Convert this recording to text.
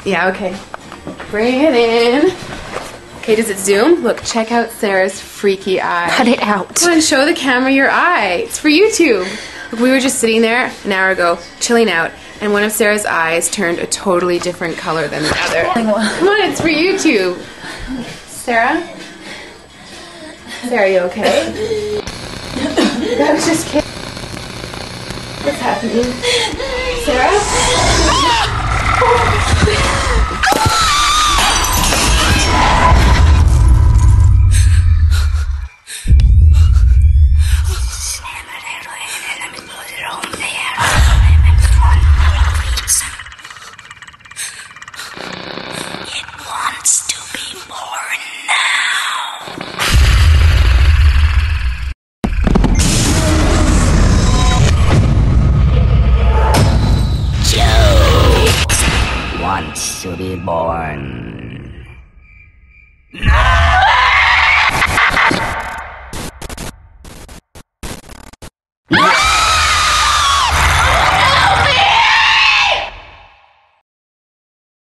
Yeah, okay. Bring it in. Okay, does it zoom? Look, check out Sarah's freaky eye. Cut it out. Come on, show the camera your eye. It's for YouTube. Look, we were just sitting there an hour ago, chilling out, and one of Sarah's eyes turned a totally different color than the other. Come on, it's for YouTube. Sarah? Sarah, are you okay? I was just kidding. What's happening? Sarah? It wants to be born now. Joe wants to be born